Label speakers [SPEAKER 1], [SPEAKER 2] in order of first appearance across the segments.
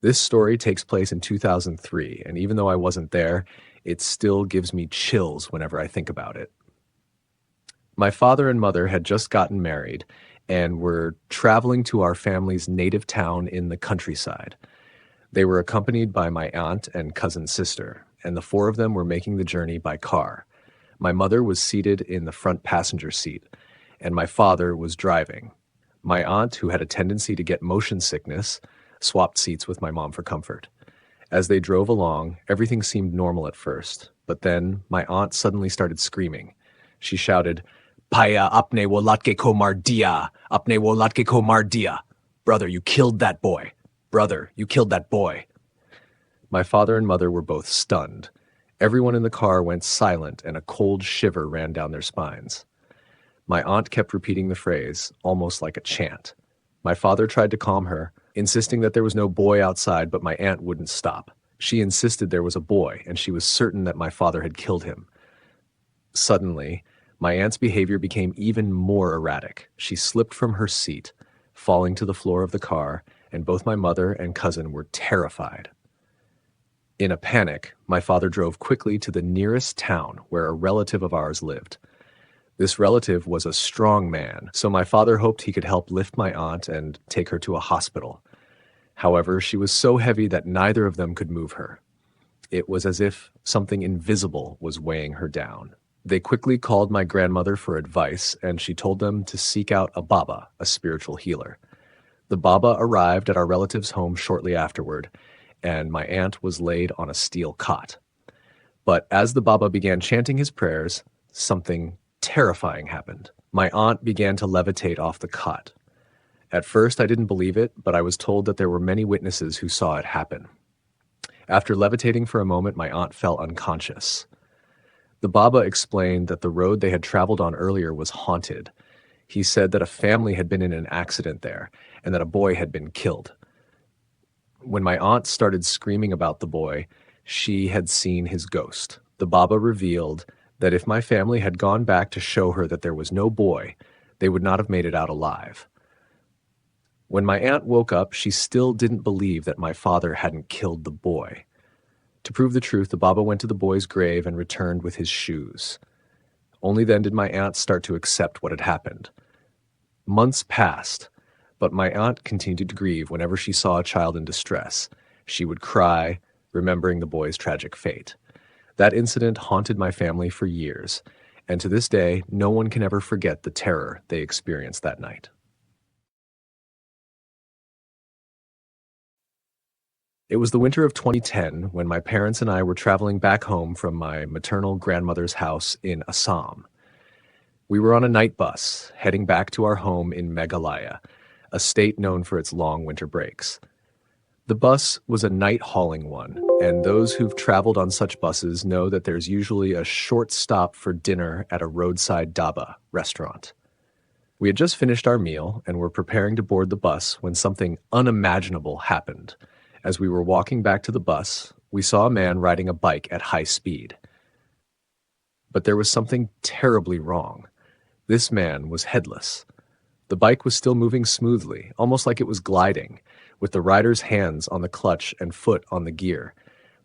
[SPEAKER 1] This story takes place in 2003, and even though I wasn't there, it still gives me chills whenever I think about it. My father and mother had just gotten married and were traveling to our family's native town in the countryside. They were accompanied by my aunt and cousin sister, and the four of them were making the journey by car. My mother was seated in the front passenger seat, and my father was driving. My aunt, who had a tendency to get motion sickness, swapped seats with my mom for comfort. As they drove along, everything seemed normal at first, but then my aunt suddenly started screaming. She shouted, "Paya apne wolatke ko mar dia! Apne wolatke ko mar dia! Brother, you killed that boy! Brother, you killed that boy!" My father and mother were both stunned. Everyone in the car went silent and a cold shiver ran down their spines. My aunt kept repeating the phrase, almost like a chant. My father tried to calm her, insisting that there was no boy outside, but my aunt wouldn't stop. She insisted there was a boy, and she was certain that my father had killed him. Suddenly, my aunt's behavior became even more erratic. She slipped from her seat, falling to the floor of the car, and both my mother and cousin were terrified. In a panic, my father drove quickly to the nearest town where a relative of ours lived. This relative was a strong man, so my father hoped he could help lift my aunt and take her to a hospital. However, she was so heavy that neither of them could move her. It was as if something invisible was weighing her down. They quickly called my grandmother for advice, and she told them to seek out a Baba, a spiritual healer. The Baba arrived at our relative's home shortly afterward, and my aunt was laid on a steel cot. But as the Baba began chanting his prayers, something terrifying happened. My aunt began to levitate off the cot. At first, I didn't believe it, but I was told that there were many witnesses who saw it happen. After levitating for a moment, my aunt fell unconscious. The Baba explained that the road they had traveled on earlier was haunted. He said that a family had been in an accident there, and that a boy had been killed. When my aunt started screaming about the boy, she had seen his ghost. The Baba revealed that if my family had gone back to show her that there was no boy, they would not have made it out alive. When my aunt woke up, she still didn't believe that my father hadn't killed the boy. To prove the truth, the Baba went to the boy's grave and returned with his shoes. Only then did my aunt start to accept what had happened. Months passed, but my aunt continued to grieve whenever she saw a child in distress. She would cry, remembering the boy's tragic fate. That incident haunted my family for years, and to this day, no one can ever forget the terror they experienced that night. It was the winter of 2010 when my parents and I were traveling back home from my maternal grandmother's house in Assam. We were on a night bus, heading back to our home in Meghalaya, a state known for its long winter breaks. The bus was a night-hauling one, and those who've traveled on such buses know that there's usually a short stop for dinner at a roadside dhaba restaurant. We had just finished our meal and were preparing to board the bus when something unimaginable happened. As we were walking back to the bus, we saw a man riding a bike at high speed. But there was something terribly wrong. This man was headless. The bike was still moving smoothly, almost like it was gliding, with the rider's hands on the clutch and foot on the gear,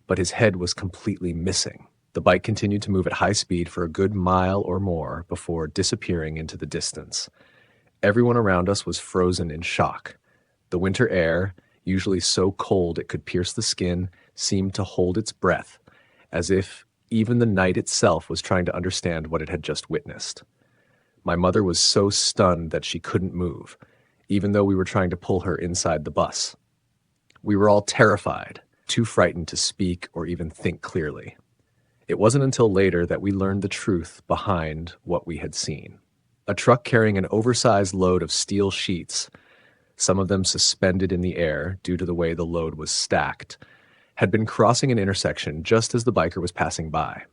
[SPEAKER 1] but his head was completely missing. The bike continued to move at high speed for a good mile or more before disappearing into the distance. Everyone around us was frozen in shock. The winter air, usually so cold it could pierce the skin, seemed to hold its breath, as if even the night itself was trying to understand what it had just witnessed. My mother was so stunned that she couldn't move, even though we were trying to pull her inside the bus. We were all terrified, too frightened to speak or even think clearly. It wasn't until later that we learned the truth behind what we had seen. A truck carrying an oversized load of steel sheets, some of them suspended in the air due to the way the load was stacked, had been crossing an intersection just as the biker was passing by.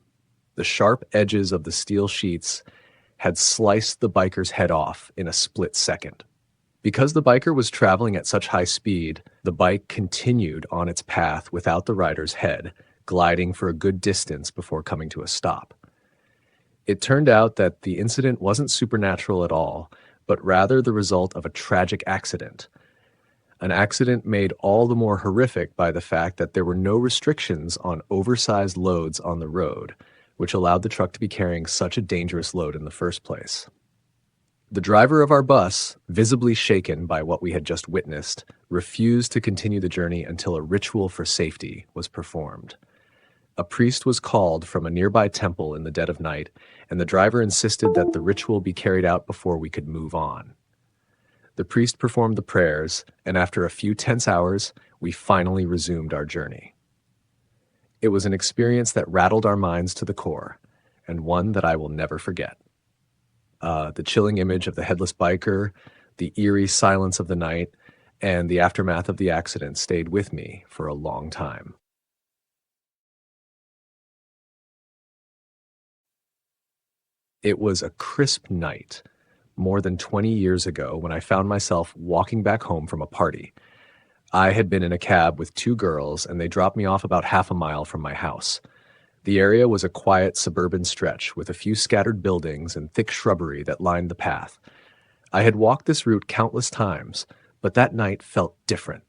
[SPEAKER 1] The sharp edges of the steel sheets had sliced the biker's head off in a split second. Because the biker was traveling at such high speed, the bike continued on its path without the rider's head, gliding for a good distance before coming to a stop. It turned out that the incident wasn't supernatural at all, but rather the result of a tragic accident. An accident made all the more horrific by the fact that there were no restrictions on oversized loads on the road, which allowed the truck to be carrying such a dangerous load in the first place. The driver of our bus, visibly shaken by what we had just witnessed, refused to continue the journey until a ritual for safety was performed. A priest was called from a nearby temple in the dead of night, and the driver insisted that the ritual be carried out before we could move on. The priest performed the prayers, and after a few tense hours, we finally resumed our journey. It was an experience that rattled our minds to the core, and one that I will never forget. The chilling image of the headless biker, the eerie silence of the night, and the aftermath of the accident stayed with me for a long time. It was a crisp night, more than 20 years ago, when I found myself walking back home from a party. I had been in a cab with two girls, and they dropped me off about half a mile from my house. The area was a quiet suburban stretch with a few scattered buildings and thick shrubbery that lined the path. I had walked this route countless times, but that night felt different.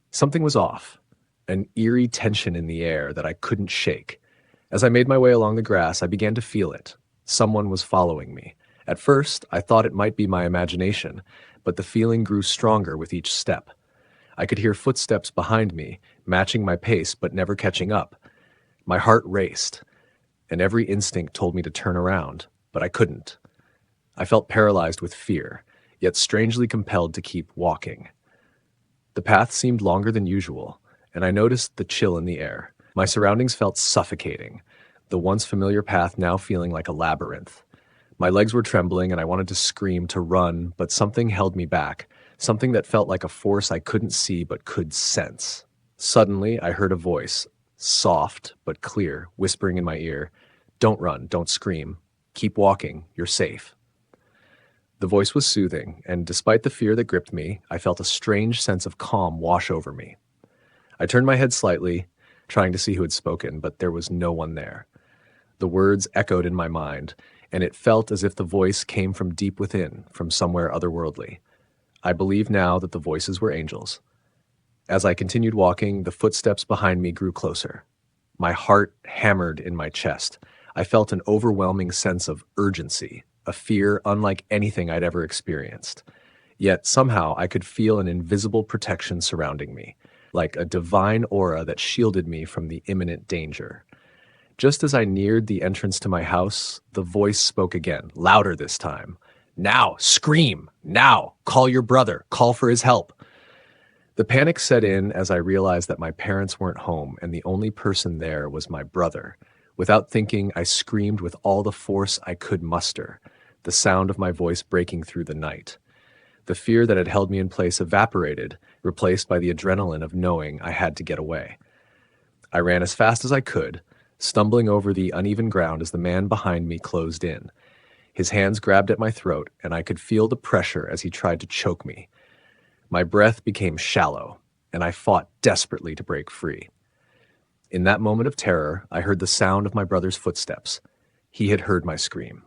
[SPEAKER 1] Something was off, an eerie tension in the air that I couldn't shake. As I made my way along the grass, I began to feel it. Someone was following me. At first, I thought it might be my imagination, but the feeling grew stronger with each step. I could hear footsteps behind me, matching my pace but never catching up. My heart raced, and every instinct told me to turn around, but I couldn't. I felt paralyzed with fear, yet strangely compelled to keep walking. The path seemed longer than usual, and I noticed the chill in the air. My surroundings felt suffocating, the once familiar path now feeling like a labyrinth. My legs were trembling, and I wanted to scream, to run, but something held me back, something that felt like a force I couldn't see but could sense. Suddenly, I heard a voice, soft but clear, whispering in my ear, "Don't run, don't scream. Keep walking, you're safe." The voice was soothing, and despite the fear that gripped me, I felt a strange sense of calm wash over me. I turned my head slightly, trying to see who had spoken, but there was no one there. The words echoed in my mind, and it felt as if the voice came from deep within, from somewhere otherworldly. I believe now that the voices were angels. As I continued walking, the footsteps behind me grew closer. My heart hammered in my chest. I felt an overwhelming sense of urgency, a fear unlike anything I'd ever experienced. Yet somehow I could feel an invisible protection surrounding me, like a divine aura that shielded me from the imminent danger. Just as I neared the entrance to my house, the voice spoke again, louder this time. "Now, scream! Now! Call your brother! Call for his help!" The panic set in as I realized that my parents weren't home and the only person there was my brother. Without thinking, I screamed with all the force I could muster, the sound of my voice breaking through the night. The fear that had held me in place evaporated, replaced by the adrenaline of knowing I had to get away. I ran as fast as I could, stumbling over the uneven ground as the man behind me closed in. His hands grabbed at my throat, and I could feel the pressure as he tried to choke me. My breath became shallow, and I fought desperately to break free. In that moment of terror, I heard the sound of my brother's footsteps. He had heard my scream.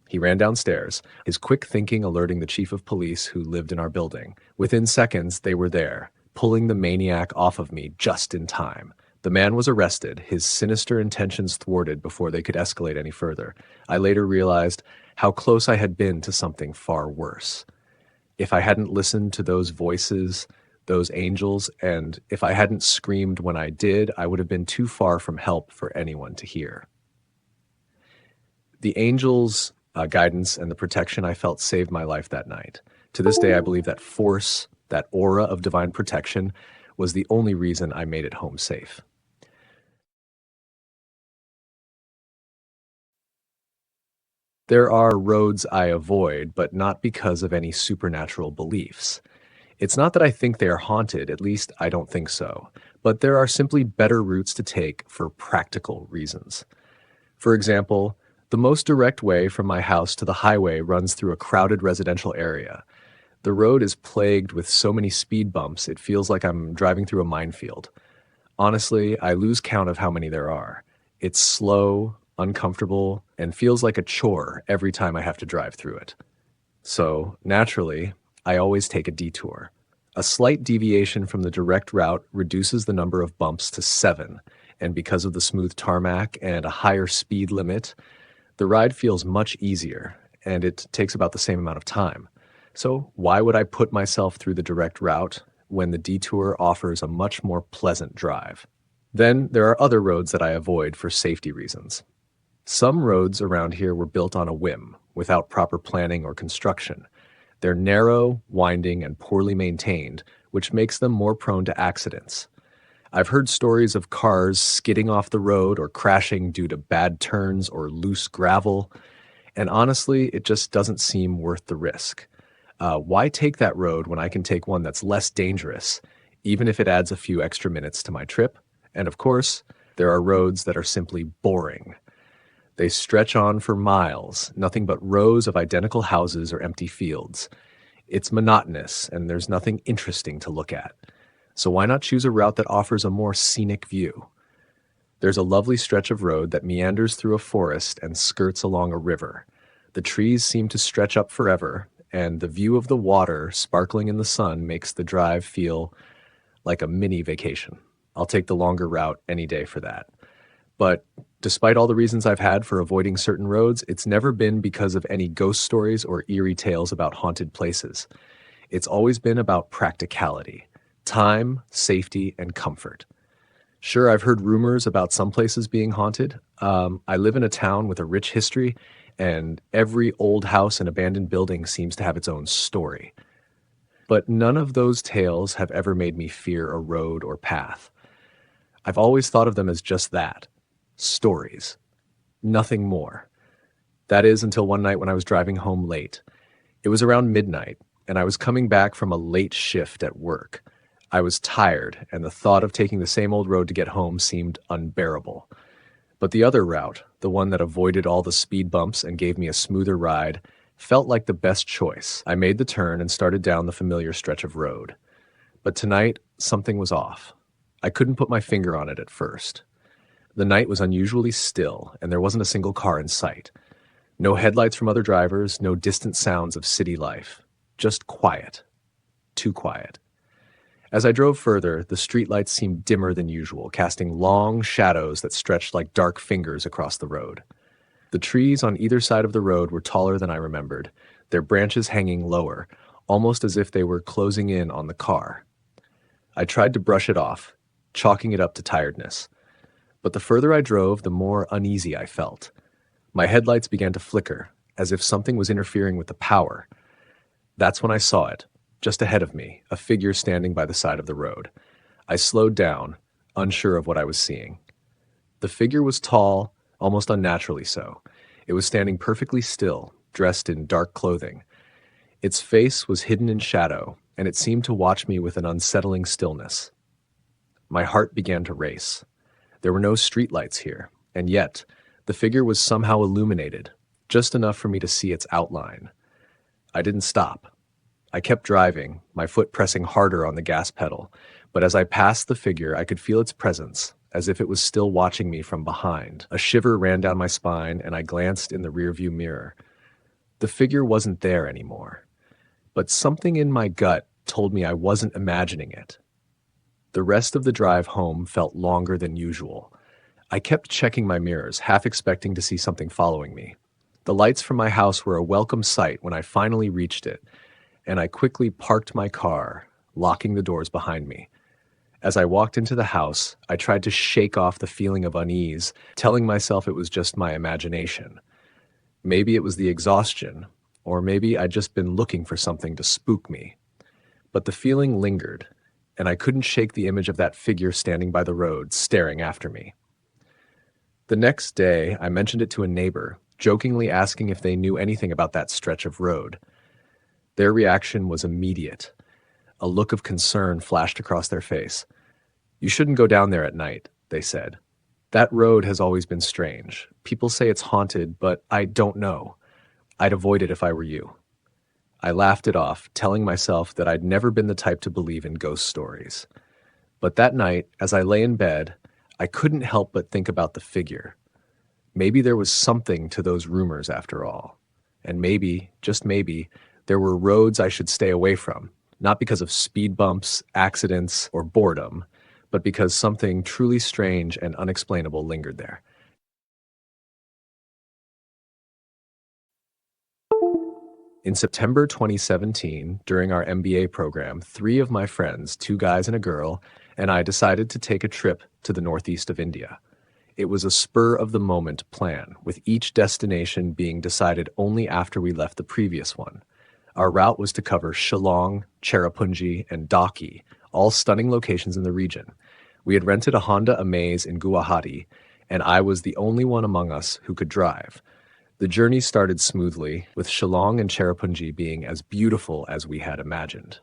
[SPEAKER 1] He ran downstairs, his quick thinking alerting the chief of police who lived in our building. Within seconds, they were there, pulling the maniac off of me just in time. The man was arrested, his sinister intentions thwarted before they could escalate any further. I later realized how close I had been to something far worse. If I hadn't listened to those voices, those angels, and if I hadn't screamed when I did, I would have been too far from help for anyone to hear. The angels' guidance and the protection I felt saved my life that night. To this day, I believe that force, that aura of divine protection, was the only reason I made it home safe. There are roads I avoid, but not because of any supernatural beliefs. It's not that I think they are haunted, at least I don't think so, but there are simply better routes to take for practical reasons. For example, the most direct way from my house to the highway runs through a crowded residential area. The road is plagued with so many speed bumps, it feels like I'm driving through a minefield. Honestly, I lose count of how many there are. It's slow, uncomfortable, and feels like a chore every time I have to drive through it. So, naturally, I always take a detour. A slight deviation from the direct route reduces the number of bumps to 7, and because of the smooth tarmac and a higher speed limit, the ride feels much easier, and it takes about the same amount of time. So why would I put myself through the direct route when the detour offers a much more pleasant drive? Then there are other roads that I avoid for safety reasons. Some roads around here were built on a whim, without proper planning or construction. They're narrow, winding, and poorly maintained, which makes them more prone to accidents. I've heard stories of cars skidding off the road or crashing due to bad turns or loose gravel, and honestly, it just doesn't seem worth the risk. Why take that road when I can take one that's less dangerous, even if it adds a few extra minutes to my trip? And of course, there are roads that are simply boring. They stretch on for miles, nothing but rows of identical houses or empty fields. It's monotonous, and there's nothing interesting to look at. So why not choose a route that offers a more scenic view? There's a lovely stretch of road that meanders through a forest and skirts along a river. The trees seem to stretch up forever, and the view of the water sparkling in the sun makes the drive feel like a mini vacation. I'll take the longer route any day for that. But despite all the reasons I've had for avoiding certain roads, it's never been because of any ghost stories or eerie tales about haunted places. It's always been about practicality, time, safety, and comfort. Sure, I've heard rumors about some places being haunted. I live in a town with a rich history, and every old house and abandoned building seems to have its own story. But none of those tales have ever made me fear a road or path. I've always thought of them as just that, stories, nothing more. That is until one night when I was driving home late. It was around midnight, and I was coming back from a late shift at work. I was tired, and the thought of taking the same old road to get home seemed unbearable. But the other route, the one that avoided all the speed bumps and gave me a smoother ride, felt like the best choice. I made the turn and started down the familiar stretch of road. But tonight, something was off. I couldn't put my finger on it at first. The night was unusually still, and there wasn't a single car in sight. No headlights from other drivers, no distant sounds of city life. Just quiet. Too quiet. As I drove further, the streetlights seemed dimmer than usual, casting long shadows that stretched like dark fingers across the road. The trees on either side of the road were taller than I remembered, their branches hanging lower, almost as if they were closing in on the car. I tried to brush it off, chalking it up to tiredness. But the further I drove, the more uneasy I felt. My headlights began to flicker, as if something was interfering with the power. That's when I saw it, just ahead of me, a figure standing by the side of the road. I slowed down, unsure of what I was seeing. The figure was tall, almost unnaturally so. It was standing perfectly still, dressed in dark clothing. Its face was hidden in shadow, and it seemed to watch me with an unsettling stillness. My heart began to race. There were no streetlights here, and yet the figure was somehow illuminated, just enough for me to see its outline. I didn't stop. I kept driving, my foot pressing harder on the gas pedal, but as I passed the figure, I could feel its presence, as if it was still watching me from behind. A shiver ran down my spine, and I glanced in the rearview mirror. The figure wasn't there anymore, but something in my gut told me I wasn't imagining it. The rest of the drive home felt longer than usual. I kept checking my mirrors, half expecting to see something following me. The lights from my house were a welcome sight when I finally reached it, and I quickly parked my car, locking the doors behind me. As I walked into the house, I tried to shake off the feeling of unease, telling myself it was just my imagination. Maybe it was the exhaustion, or maybe I'd just been looking for something to spook me. But the feeling lingered, and I couldn't shake the image of that figure standing by the road, staring after me. The next day, I mentioned it to a neighbor, jokingly asking if they knew anything about that stretch of road. Their reaction was immediate. A look of concern flashed across their face. "You shouldn't go down there at night," they said. "That road has always been strange. People say it's haunted, but I don't know. I'd avoid it if I were you." I laughed it off, telling myself that I'd never been the type to believe in ghost stories. But that night, as I lay in bed, I couldn't help but think about the figure. Maybe there was something to those rumors after all. And maybe, just maybe, there were roads I should stay away from, not because of speed bumps, accidents, or boredom, but because something truly strange and unexplainable lingered there. In September 2017, during our MBA program, three of my friends, two guys and a girl, and I decided to take a trip to the northeast of India. It was a spur of the moment plan, with each destination being decided only after we left the previous one. Our route was to cover Shillong, Cherrapunji, and Daki, all stunning locations in the region. We had rented a Honda Amaze in Guwahati, and I was the only one among us who could drive. The journey started smoothly, with Shillong and Cherrapunji being as beautiful as we had imagined.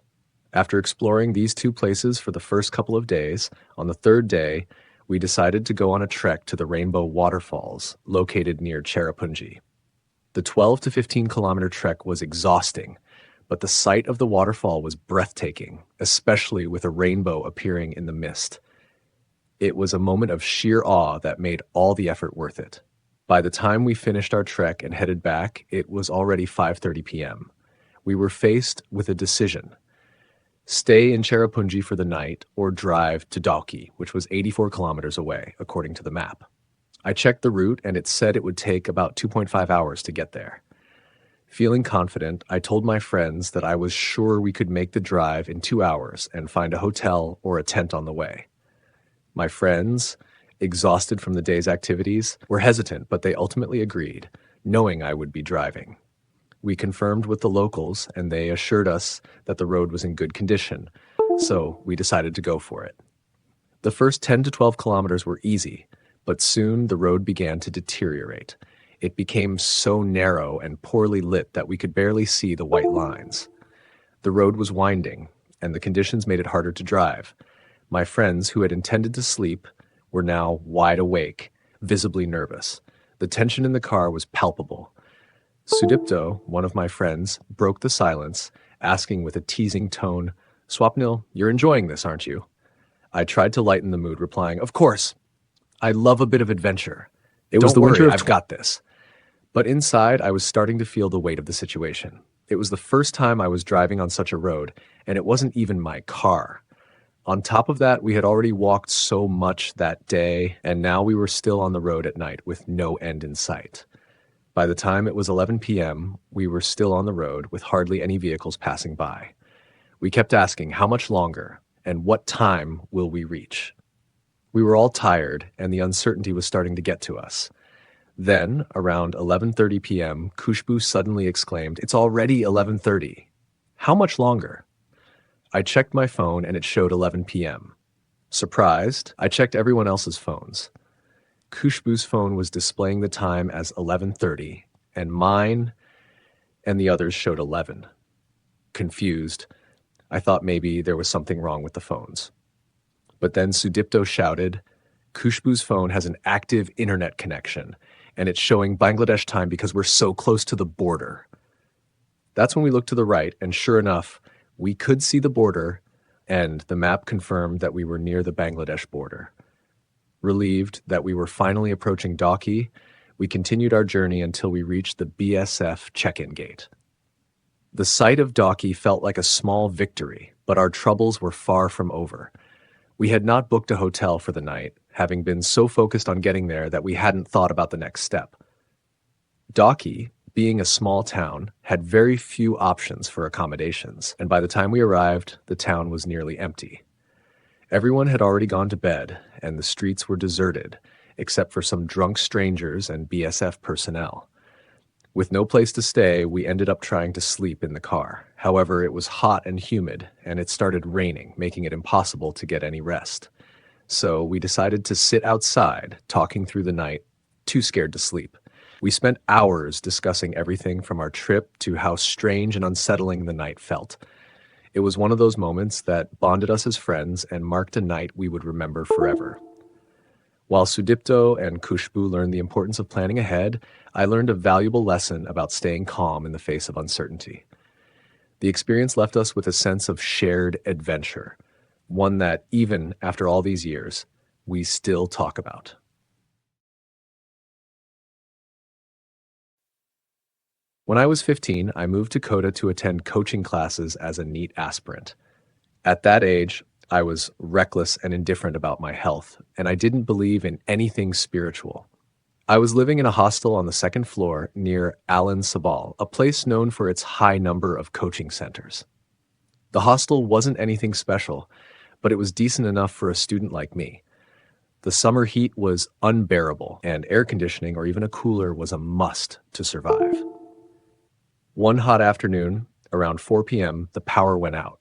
[SPEAKER 1] After exploring these two places for the first couple of days, on the third day, we decided to go on a trek to the Rainbow Waterfalls, located near Cherrapunji. The 12 to 15-kilometer trek was exhausting, but the sight of the waterfall was breathtaking, especially with a rainbow appearing in the mist. It was a moment of sheer awe that made all the effort worth it. By the time we finished our trek and headed back, it was already 5:30 p.m. We were faced with a decision: stay in Cherrapunji for the night or drive to Dalki, which was 84 kilometers away, according to the map. I checked the route and it said it would take about 2.5 hours to get there. Feeling confident, I told my friends that I was sure we could make the drive in 2 hours and find a hotel or a tent on the way. My friends, exhausted from the day's activities, were hesitant, but they ultimately agreed, knowing I would be driving. We confirmed with the locals, and they assured us that the road was in good condition, so we decided to go for it. The first 10 to 12 kilometers were easy, but soon the road began to deteriorate. It became so narrow and poorly lit that we could barely see the white lines. The road was winding, and the conditions made it harder to drive. My friends, who had intended to sleep, were now wide awake, visibly nervous. The tension in the car was palpable. Sudipto, one of my friends, broke the silence, asking with a teasing tone, "Swapnil, you're enjoying this, aren't you?" I tried to lighten the mood, replying, "Of course. I love a bit of adventure.
[SPEAKER 2] It was
[SPEAKER 1] Don't
[SPEAKER 2] the winter
[SPEAKER 1] worry,
[SPEAKER 2] of
[SPEAKER 1] I've got this." But inside, I was starting to feel the weight of the situation. It was the first time I was driving on such a road, and it wasn't even my car. On top of that, we had already walked so much that day, and now we were still on the road at night with no end in sight. By the time it was 11 p.m., we were still on the road with hardly any vehicles passing by. We kept asking, how much longer, and what time will we reach? We were all tired, and the uncertainty was starting to get to us. Then, around 11:30 p.m., Kushbu suddenly exclaimed, "It's already 11:30. How much longer?" I checked my phone and it showed 11 p.m. Surprised, I checked everyone else's phones. Kushbu's phone was displaying the time as 11:30, and mine and the others showed 11. Confused, I thought maybe there was something wrong with the phones. But then Sudipto shouted, "Kushbu's phone has an active internet connection, and it's showing Bangladesh time because we're so close to the border." That's when we looked to the right, and sure enough, we could see the border, and the map confirmed that we were near the Bangladesh border. Relieved that we were finally approaching Daki, we continued our journey until we reached the BSF check-in gate. The sight of Daki felt like a small victory, but our troubles were far from over. We had not booked a hotel for the night, having been so focused on getting there that we hadn't thought about the next step. Daki, being a small town, had very few options for accommodations, and by the time we arrived, the town was nearly empty. Everyone had already gone to bed, and the streets were deserted, except for some drunk strangers and BSF personnel. With no place to stay, we ended up trying to sleep in the car. However, it was hot and humid, and it started raining, making it impossible to get any rest. So we decided to sit outside, talking through the night, too scared to sleep. We spent hours discussing everything from our trip to how strange and unsettling the night felt. It was one of those moments that bonded us as friends and marked a night we would remember forever. While Sudipto and Kushbu learned the importance of planning ahead, I learned a valuable lesson about staying calm in the face of uncertainty. The experience left us with a sense of shared adventure, one that, even after all these years, we still talk about. When I was 15, I moved to Coda to attend coaching classes as a NEET aspirant. At that age, I was reckless and indifferent about my health, and I didn't believe in anything spiritual. I was living in a hostel on the second floor near Alan Sabal, a place known for its high number of coaching centers. The hostel wasn't anything special, but it was decent enough for a student like me. The summer heat was unbearable, and air conditioning or even a cooler was a must to survive. One hot afternoon, around 4 p.m., the power went out.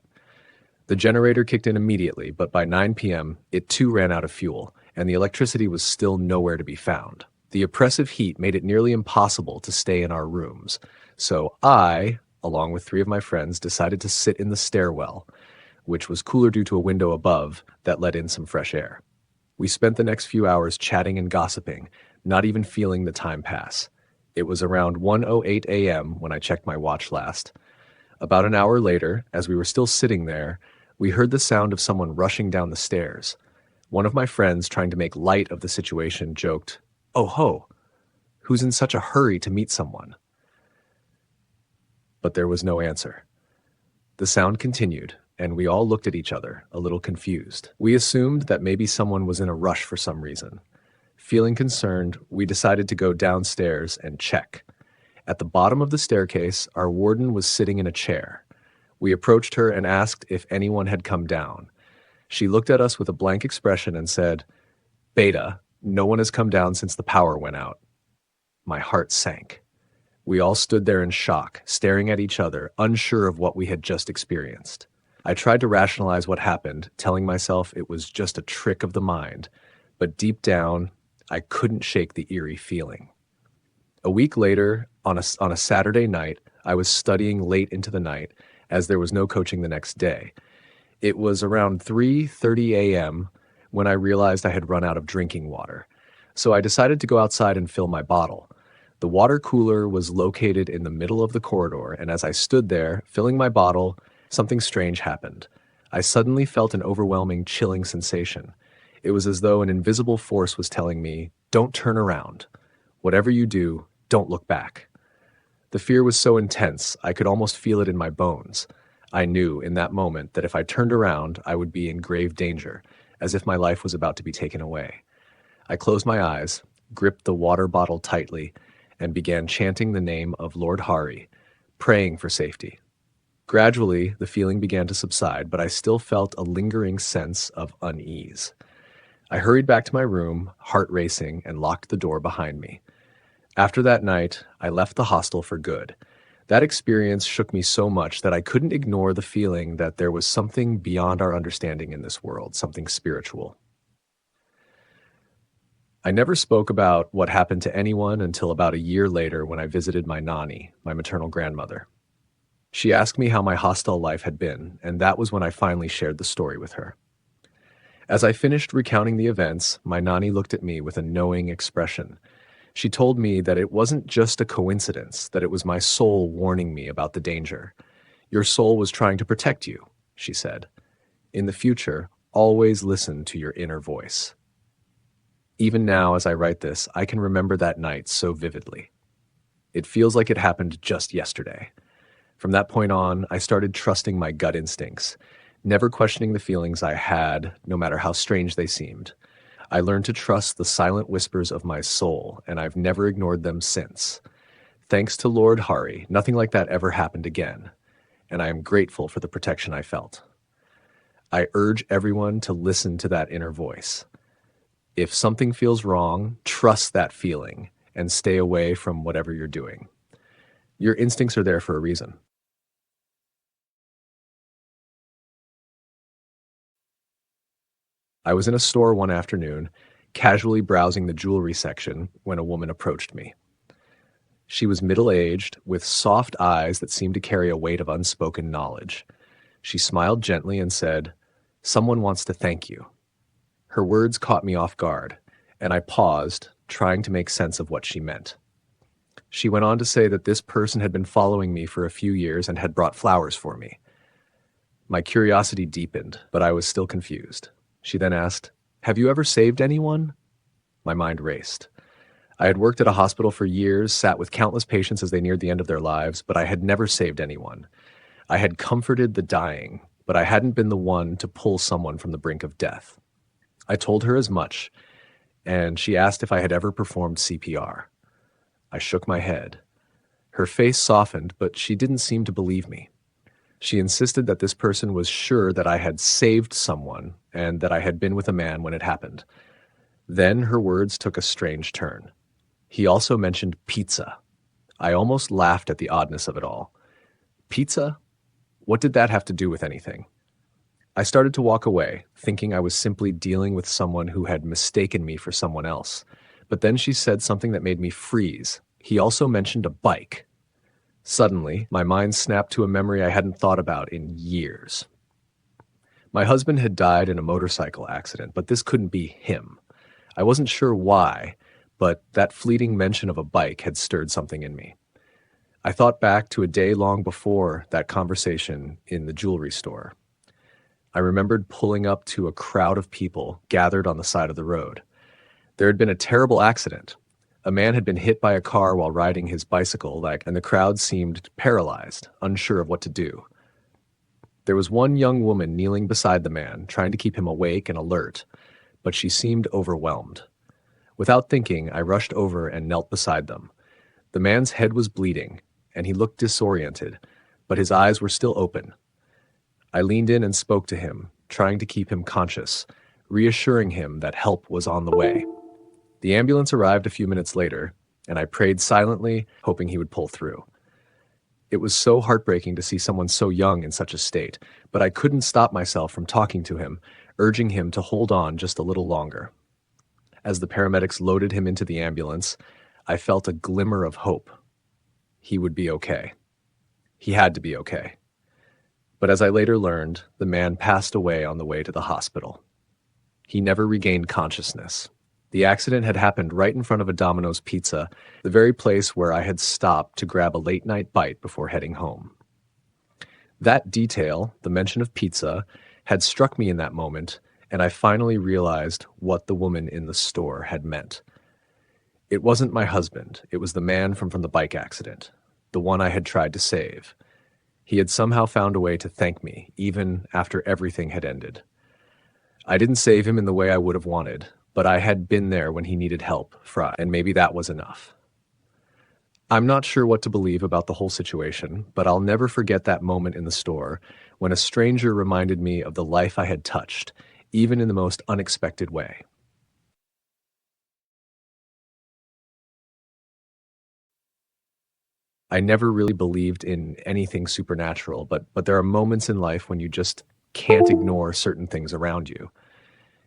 [SPEAKER 1] The generator kicked in immediately, but by 9 p.m., it too ran out of fuel, and the electricity was still nowhere to be found. The oppressive heat made it nearly impossible to stay in our rooms, so I, along with 3 of my friends, decided to sit in the stairwell, which was cooler due to a window above that let in some fresh air. We spent the next few hours chatting and gossiping, not even feeling the time pass. It was around 1:08 a.m. when I checked my watch last. About an hour later, as we were still sitting there, we heard the sound of someone rushing down the stairs. One of my friends, trying to make light of the situation, joked, "Oh ho, who's in such a hurry to meet someone?" But there was no answer. The sound continued, and we all looked at each other, a little confused. We assumed that maybe someone was in a rush for some reason. Feeling concerned, we decided to go downstairs and check. At the bottom of the staircase, our warden was sitting in a chair. We approached her and asked if anyone had come down. She looked at us with a blank expression and said, "Beta, no one has come down since the power went out." My heart sank. We all stood there in shock, staring at each other, unsure of what we had just experienced. I tried to rationalize what happened, telling myself it was just a trick of the mind, but deep down, I couldn't shake the eerie feeling. A week later, on a Saturday night, I was studying late into the night, as there was no coaching the next day. It was around 3:30 a.m. when I realized I had run out of drinking water, so I decided to go outside and fill my bottle. The water cooler was located in the middle of the corridor, and as I stood there, filling my bottle, something strange happened. I suddenly felt an overwhelming, chilling sensation. It was as though an invisible force was telling me, "Don't turn around. Whatever you do, don't look back." The fear was so intense, I could almost feel it in my bones. I knew in that moment that if I turned around, I would be in grave danger, as if my life was about to be taken away. I closed my eyes, gripped the water bottle tightly, and began chanting the name of Lord Hari, praying for safety. Gradually, the feeling began to subside, but I still felt a lingering sense of unease. I hurried back to my room, heart racing, and locked the door behind me. After that night, I left the hostel for good. That experience shook me so much that I couldn't ignore the feeling that there was something beyond our understanding in this world, something spiritual. I never spoke about what happened to anyone until about a year later when I visited my Nani, my maternal grandmother. She asked me how my hostel life had been, and that was when I finally shared the story with her. As I finished recounting the events, my Nani looked at me with a knowing expression. She told me that it wasn't just a coincidence, that it was my soul warning me about the danger. "Your soul was trying to protect you," she said. "In the future, always listen to your inner voice." Even now, as I write this, I can remember that night so vividly. It feels like it happened just yesterday. From that point on, I started trusting my gut instincts, never questioning the feelings I had, no matter how strange they seemed. I learned to trust the silent whispers of my soul, and I've never ignored them since. Thanks to Lord Hari, nothing like that ever happened again, and I am grateful for the protection I felt. I urge everyone to listen to that inner voice. If something feels wrong, trust that feeling and stay away from whatever you're doing. Your instincts are there for a reason. I was in a store one afternoon, casually browsing the jewelry section when a woman approached me. She was middle-aged, with soft eyes that seemed to carry a weight of unspoken knowledge. She smiled gently and said, "Someone wants to thank you." Her words caught me off guard, and I paused, trying to make sense of what she meant. She went on to say that this person had been following me for a few years and had brought flowers for me. My curiosity deepened, but I was still confused. She then asked, "Have you ever saved anyone?" My mind raced. I had worked at a hospital for years, sat with countless patients as they neared the end of their lives, but I had never saved anyone. I had comforted the dying, but I hadn't been the one to pull someone from the brink of death. I told her as much, and she asked if I had ever performed CPR. I shook my head. Her face softened, but she didn't seem to believe me. She insisted that this person was sure that I had saved someone and that I had been with a man when it happened. Then her words took a strange turn. He also mentioned pizza. I almost laughed at the oddness of it all. Pizza? What did that have to do with anything? I started to walk away, thinking I was simply dealing with someone who had mistaken me for someone else. But then she said something that made me freeze. He also mentioned a bike. Suddenly, my mind snapped to a memory I hadn't thought about in years. My husband had died in a motorcycle accident, but this couldn't be him. I wasn't sure why, but that fleeting mention of a bike had stirred something in me. I thought back to a day long before that conversation in the jewelry store. I remembered pulling up to a crowd of people gathered on the side of the road. There had been a terrible accident. A man had been hit by a car while riding his bicycle, and the crowd seemed paralyzed, unsure of what to do. There was one young woman kneeling beside the man, trying to keep him awake and alert, but she seemed overwhelmed. Without thinking, I rushed over and knelt beside them. The man's head was bleeding, and he looked disoriented, but his eyes were still open. I leaned in and spoke to him, trying to keep him conscious, reassuring him that help was on the way. The ambulance arrived a few minutes later, and I prayed silently, hoping he would pull through. It was so heartbreaking to see someone so young in such a state, but I couldn't stop myself from talking to him, urging him to hold on just a little longer. As the paramedics loaded him into the ambulance, I felt a glimmer of hope. He would be okay. He had to be okay. But as I later learned, the man passed away on the way to the hospital. He never regained consciousness. The accident had happened right in front of a Domino's Pizza, the very place where I had stopped to grab a late-night bite before heading home. That detail, the mention of pizza, had struck me in that moment, and I finally realized what the woman in the store had meant. It wasn't my husband, it was the man from the bike accident, the one I had tried to save. He had somehow found a way to thank me, even after everything had ended. I didn't save him in the way I would have wanted, but I had been there when he needed help, and maybe that was enough. I'm not sure what to believe about the whole situation, but I'll never forget that moment in the store when a stranger reminded me of the life I had touched, even in the most unexpected way. I never really believed in anything supernatural, but there are moments in life when you just can't ignore certain things around you.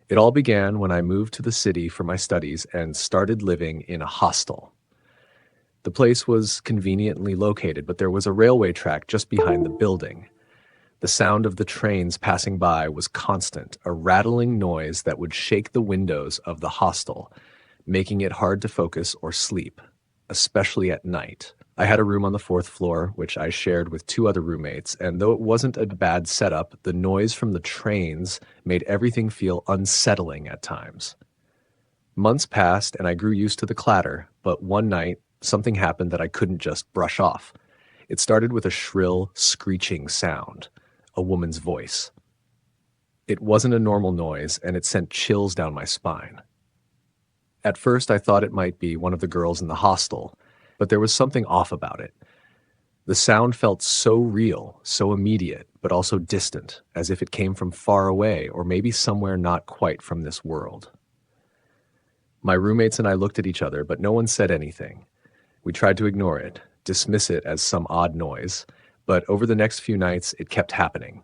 [SPEAKER 1] It all began when I moved to the city for my studies and started living in a hostel. The place was conveniently located, but there was a railway track just behind the building. The sound of the trains passing by was constant, a rattling noise that would shake the windows of the hostel, making it hard to focus or sleep, especially at night. I had a room on the fourth floor, which I shared with two other roommates, and though it wasn't a bad setup, the noise from the trains made everything feel unsettling at times. Months passed, and I grew used to the clatter, but one night, something happened that I couldn't just brush off. It started with a shrill, screeching sound, a woman's voice. It wasn't a normal noise, and it sent chills down my spine. At first, I thought it might be one of the girls in the hostel, but there was something off about it. The sound felt so real, so immediate, but also distant, as if it came from far away or maybe somewhere not quite from this world. My roommates and I looked at each other, but no one said anything. We tried to ignore it, dismiss it as some odd noise, but over the next few nights, it kept happening.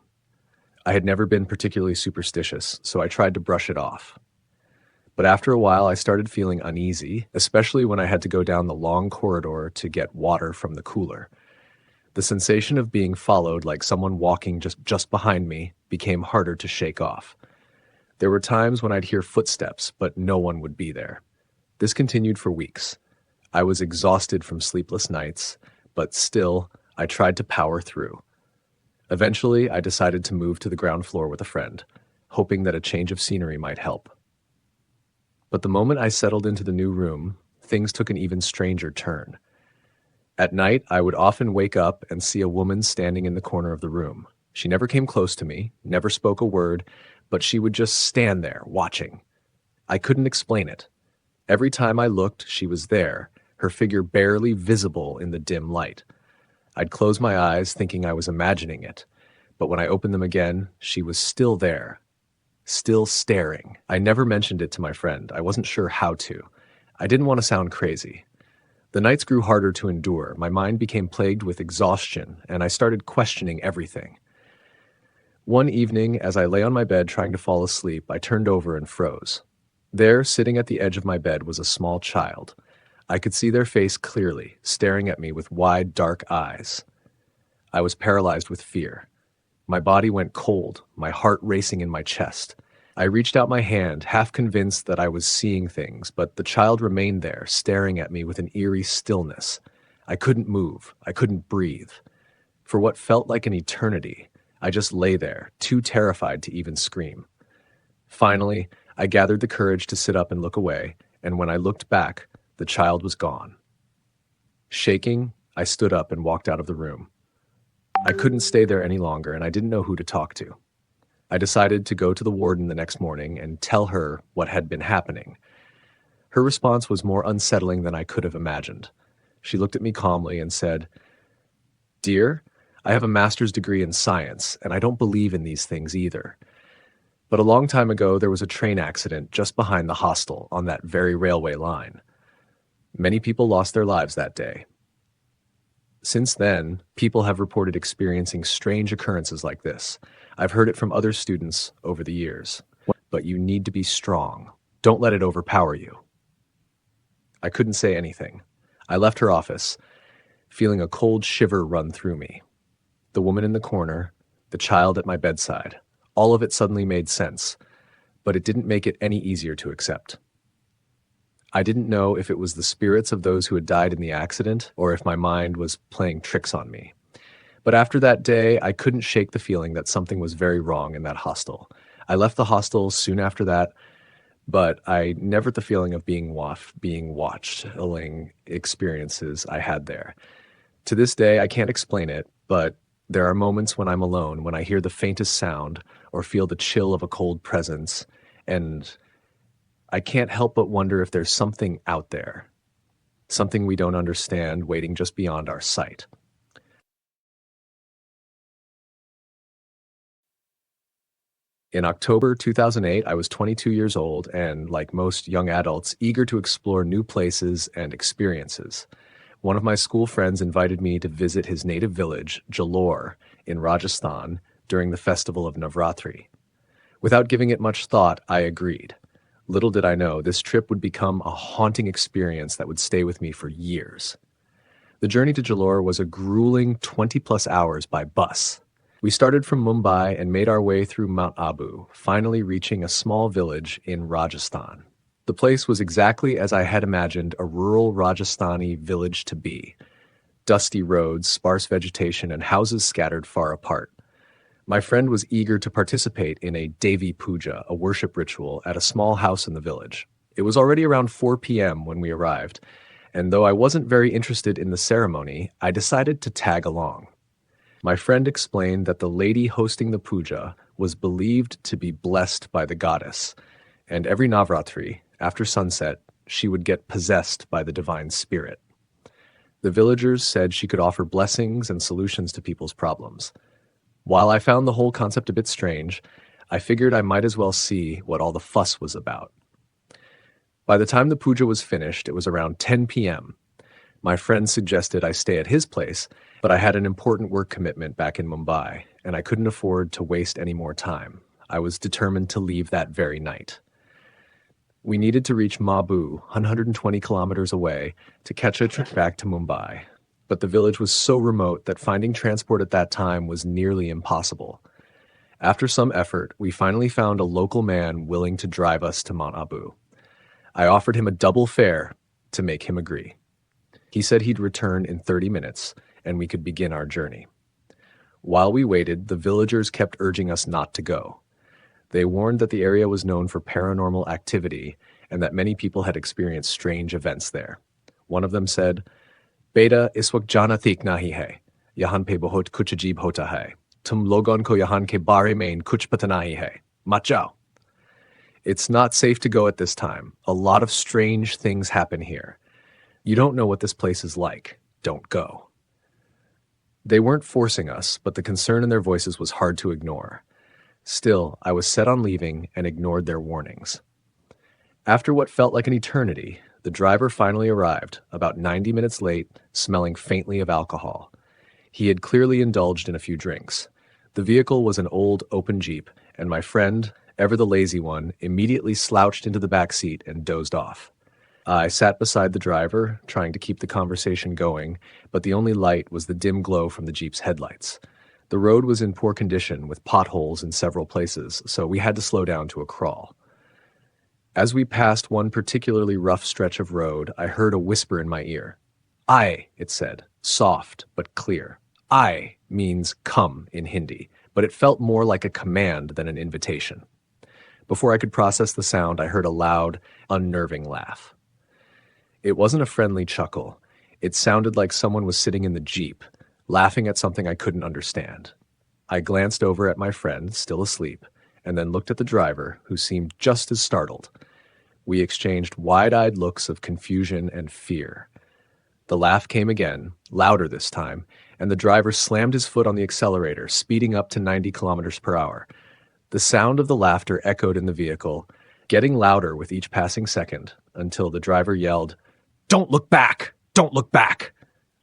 [SPEAKER 1] I had never been particularly superstitious, so I tried to brush it off. But after a while, I started feeling uneasy, especially when I had to go down the long corridor to get water from the cooler. The sensation of being followed like someone walking just behind me became harder to shake off. There were times when I'd hear footsteps, but no one would be there. This continued for weeks. I was exhausted from sleepless nights, but still, I tried to power through. Eventually, I decided to move to the ground floor with a friend, hoping that a change of scenery might help. But the moment I settled into the new room, things took an even stranger turn. At night, I would often wake up and see a woman standing in the corner of the room. She never came close to me, never spoke a word, but she would just stand there, watching. I couldn't explain it. Every time I looked, she was there, her figure barely visible in the dim light. I'd close my eyes, thinking I was imagining it, but when I opened them again, she was still there, still staring. I never mentioned it to my friend. I wasn't sure how to. I didn't want to sound crazy. The nights grew harder to endure. My mind became plagued with exhaustion, and I started questioning everything. One evening, as I lay on my bed trying to fall asleep, I turned over and froze. There, sitting at the edge of my bed, was a small child. I could see their face clearly, staring at me with wide, dark eyes. I was paralyzed with fear. My body went cold, my heart racing in my chest. I reached out my hand, half convinced that I was seeing things, but the child remained there, staring at me with an eerie stillness. I couldn't move. I couldn't breathe. For what felt like an eternity, I just lay there, too terrified to even scream. Finally, I gathered the courage to sit up and look away, and when I looked back, the child was gone. Shaking, I stood up and walked out of the room. I couldn't stay there any longer, and I didn't know who to talk to. I decided to go to the warden the next morning and tell her what had been happening. Her response was more unsettling than I could have imagined. She looked at me calmly and said, "Dear, I have a master's degree in science, and I don't believe in these things either. But a long time ago, there was a train accident just behind the hostel on that very railway line. Many people lost their lives that day. Since then, people have reported experiencing strange occurrences like this. I've heard it from other students over the years. But you need to be strong. Don't let it overpower you." I couldn't say anything. I left her office, feeling a cold shiver run through me. The woman in the corner, the child at my bedside, all of it suddenly made sense, but it didn't make it any easier to accept. I didn't know if it was the spirits of those who had died in the accident or if my mind was playing tricks on me. But after that day, I couldn't shake the feeling that something was very wrong in that hostel. I left the hostel soon after that, but I never the feeling of being watched, chilling experiences I had there. To this day, I can't explain it, but there are moments when I'm alone, when I hear the faintest sound or feel the chill of a cold presence, and I can't help but wonder if there's something out there, something we don't understand waiting just beyond our sight. In October 2008, I was 22 years old and, like most young adults, eager to explore new places and experiences. One of my school friends invited me to visit his native village, Jalore, in Rajasthan during the festival of Navratri. Without giving it much thought, I agreed. Little did I know, this trip would become a haunting experience that would stay with me for years. The journey to Jalore was a grueling 20-plus hours by bus. We started from Mumbai and made our way through Mount Abu, finally reaching a small village in Rajasthan. The place was exactly as I had imagined a rural Rajasthani village to be. Dusty roads, sparse vegetation, and houses scattered far apart. My friend was eager to participate in a Devi Puja, a worship ritual, at a small house in the village. It was already around 4 p.m. when we arrived, and though I wasn't very interested in the ceremony, I decided to tag along. My friend explained that the lady hosting the puja was believed to be blessed by the goddess, and every Navratri, after sunset, she would get possessed by the divine spirit. The villagers said she could offer blessings and solutions to people's problems. While I found the whole concept a bit strange, I figured I might as well see what all the fuss was about. By the time the puja was finished, it was around 10 p.m. My friend suggested I stay at his place, but I had an important work commitment back in Mumbai, and I couldn't afford to waste any more time. I was determined to leave that very night. We needed to reach Mabu, 120 kilometers away, to catch a trip back to Mumbai. But the village was so remote that finding transport at that time was nearly impossible. After some effort, we finally found a local man willing to drive us to Mount Abu. I offered him a double fare to make him agree. He said he'd return in 30 minutes, and we could begin our journey. While we waited, the villagers kept urging us not to go. They warned that the area was known for paranormal activity, and that many people had experienced strange events there. One of them said, Beta iswak jana thik nahi hai, yahan pe bahut kuch ajeeb hota hai. Tum logon ko yahan ke bare mein kuch pata nahi hai. Mat jao. It's not safe to go at this time. A lot of strange things happen here. You don't know what this place is like. Don't go. They weren't forcing us, but the concern in their voices was hard to ignore. Still, I was set on leaving and ignored their warnings. After what felt like an eternity, the driver finally arrived, about 90 minutes late, smelling faintly of alcohol. He had clearly indulged in a few drinks. The vehicle was an old, open Jeep, and my friend, ever the lazy one, immediately slouched into the back seat and dozed off. I sat beside the driver, trying to keep the conversation going, but the only light was the dim glow from the Jeep's headlights. The road was in poor condition, with potholes in several places, so we had to slow down to a crawl. As we passed one particularly rough stretch of road, I heard a whisper in my ear. "Ai," it said, soft but clear. "Ai" means come in Hindi, but it felt more like a command than an invitation. Before I could process the sound, I heard a loud, unnerving laugh. It wasn't a friendly chuckle. It sounded like someone was sitting in the Jeep, laughing at something I couldn't understand. I glanced over at my friend, still asleep, and then looked at the driver, who seemed just as startled. We exchanged wide-eyed looks of confusion and fear. The laugh came again, louder this time, and the driver slammed his foot on the accelerator, speeding up to 90 kilometers per hour. The sound of the laughter echoed in the vehicle, getting louder with each passing second, until the driver yelled, "Don't look back! Don't look back!"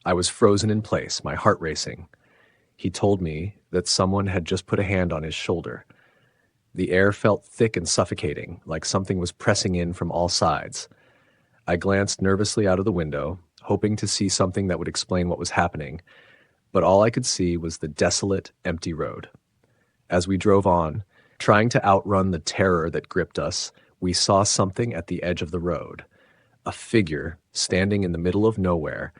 [SPEAKER 1] I was frozen in place, my heart racing. He told me that someone had just put a hand on his shoulder. The air felt thick and suffocating, like something was pressing in from all sides. I glanced nervously out of the window, hoping to see something that would explain what was happening, but all I could see was the desolate, empty road. As we drove on, trying to outrun the terror that gripped us, we saw something at the edge of the road. A figure, standing in the middle of nowhere,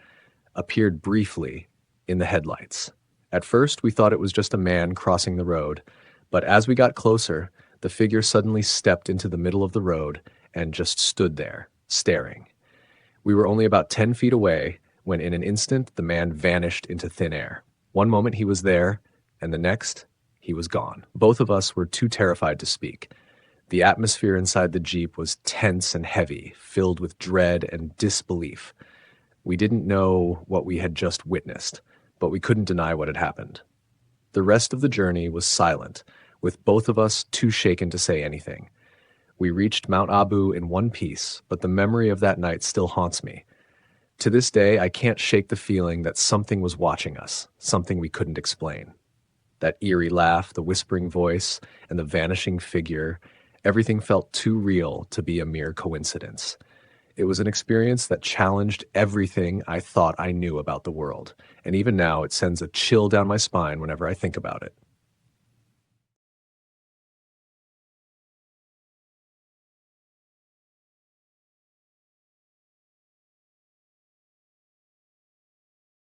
[SPEAKER 1] appeared briefly in the headlights. At first, we thought it was just a man crossing the road, but as we got closer, the figure suddenly stepped into the middle of the road and just stood there, staring. We were only about 10 feet away when in an instant the man vanished into thin air. One moment he was there, and the next, he was gone. Both of us were too terrified to speak. The atmosphere inside the Jeep was tense and heavy, filled with dread and disbelief. We didn't know what we had just witnessed, but we couldn't deny what had happened. The rest of the journey was silent, with both of us too shaken to say anything. We reached Mount Abu in one piece, but the memory of that night still haunts me. To this day, I can't shake the feeling that something was watching us, something we couldn't explain. That eerie laugh, the whispering voice, and the vanishing figure, everything felt too real to be a mere coincidence. It was an experience that challenged everything I thought I knew about the world, and even now it sends a chill down my spine whenever I think about it.